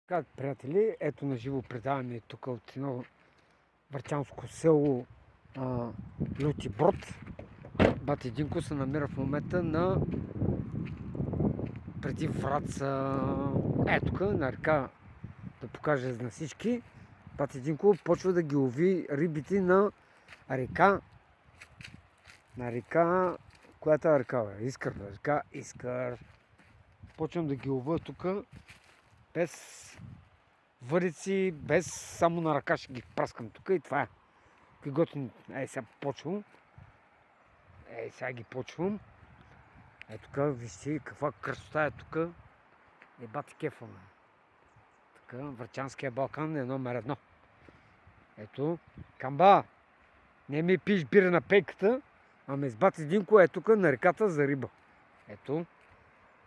Така, приятели, ето на живо предаване тук от едно въртянско село Люти Брод. Бати Динко се намира в момента преди Враца. Тук на река, да покажа на всички. Бати Динко почва да ги лови рибите на река. Която е река? Искър. Река Искър. Почвам да ги лова тук без въдици, без само на ръка ще ги праскам тук и това е. Готин. Сега почвам. Сега ги почвам. Тук, вижте каква красота е тук. Бати кефа. Така, Врачанския Балкан е номер едно. Ето, камба! Не ми пиш бира на пейката, ами с Бати Динко е тук на реката за риба. Ето,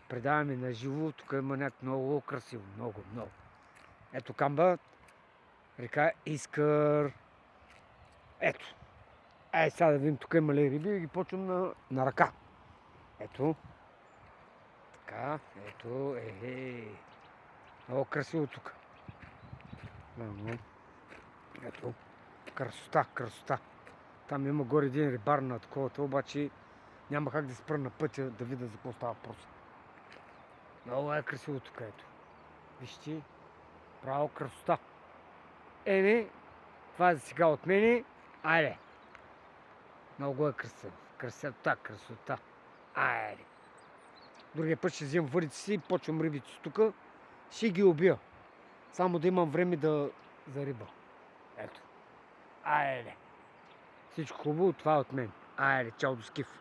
предаваме на живо, тук има някакво много красиво, много. Ето камба, река Искър. Ето. Сега да видим тук има ли риби и ги почвам на ръка. Ето. Така, ето, много красиво тук. Ето, красота. Там има горе един рибар на таковата, обаче няма как да спра на пътя да видя за какво става просто. Много е красиво тук, ето. Вижте, право красота. Това е за сега от мене. Айде. Много е красиво. Красота. Айде. Другия път ще вземам въдици си, почвам рибите тук. Ще ги убия. Само да имам време за риба. Ето. Айде. Всичко хубаво, това е от мен. Айде, чао до скиф.